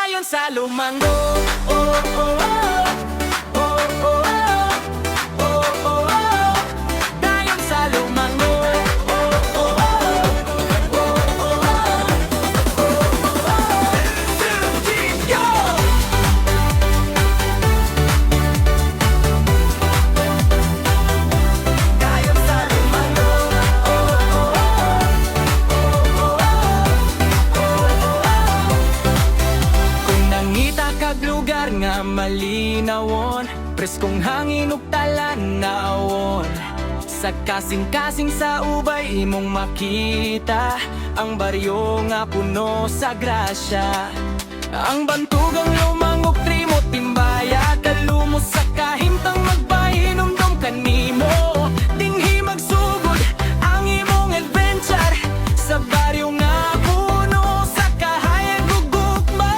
dayon sa Lumango. Oh, oh, oh. Oh, oh, oh. Oh, oh, oh. Dayon sa Lumango. Oh, oh, oh. Oh, oh, oh. Yo! Dayon sa Lumango. Oh, oh, oh. Kung nangita kag lugar nga malinawon, preskong hangin ug talan naawon. Sa kasing-kasing sa ubay imong makita ang baryo nga puno sa grasya. Ang bantugang lumangog trimot timbaya, kalumos sa kahimtang magpahinumdum kanimo. Dinhi magsugod ang imong adventure sa baryo nga puno sa kahayag ug gugma.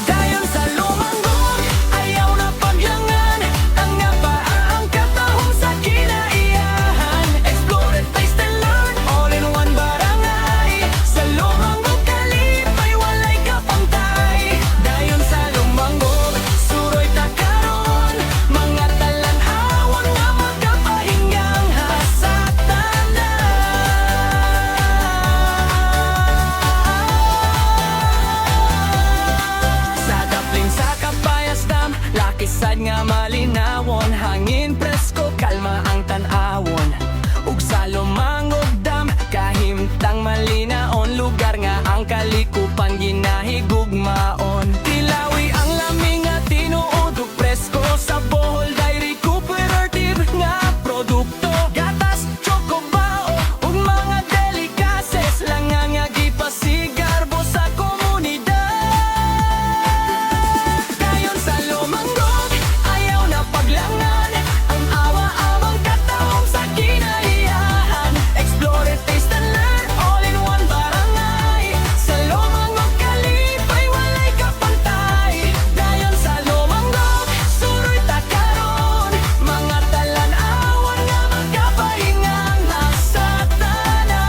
Dayon sa Lumangog, ayaw na paglangan, tanga pa ang katahom sa kinaiyahan. Explore and taste and learn, all in one barangay. Sa Lumangog kalipay, walay kapantay. Dayon sa Lumangog, suroy ta karon, mga talan-awon nga magkapahingang hasatan na. Sa Dapling sa Cabayas Dam, lakisad nga malinawon, hangin presko, kalma ang tan-awon. Ug sa Lumangog Dam, kahimtang malinaon, lugar nga ang kalikupan ginahigugmaon. Tilawi ang laming nga tinuod ug presko, sa Bohol dairy cooperative nga produkto. Gatas, chocobao ug mga delicacies lang nga gipasigarbo sa komunidad. Dayon sa Lumangog, ayaw na paglangan, ang awa-awang katahom sa kinaiyahan. Explore and taste and learn, all in one barangay. Sa Lumangog kalipay, walay kapantay. Dayon sa Lumangog, suroy ta karon, mga talan-awon nga magkapahingang hasatan na.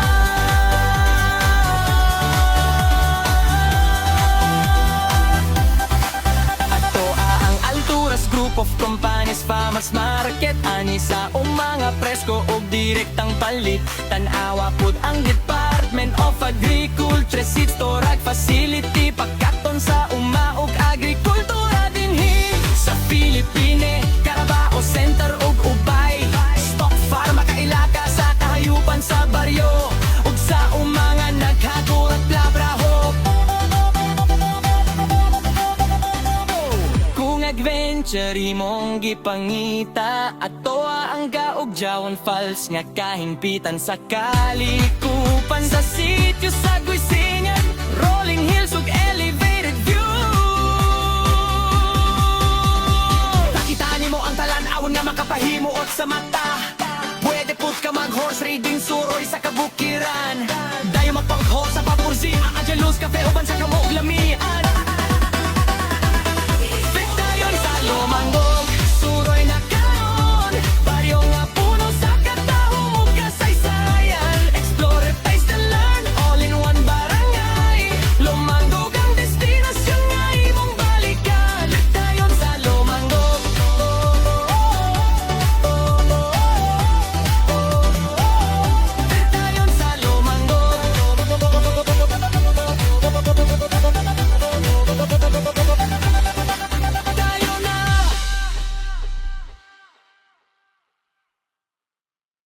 Ato ang Alturas Group of Companies Farmers Market, ani sa mga presko og direktang palit. Tan-awa pud ang Department of Agriculture, seed storage facility, pagkaton sa ug agrikultura dinhi sa Pilipine. Carabao Center ug Ubay, stock farm makailaka sa kahayupan sa baryo, ug sa mga naghago at labraho. Kung adventure imong gipangita, atoa ang Gaugjawan Falls nga kahimpitan sa kalikupan. Sa sitio sa Guisingan, rolling hills ug elevated view. Nakita nimo ang talan-awon nga makapahimuot sa mata. Pwede pud ka mag horse riding suroy sa kabukiran. Dayo magpang-horse sa Papurzi, ang Angelus Cafe uban sa Kamog Lamian.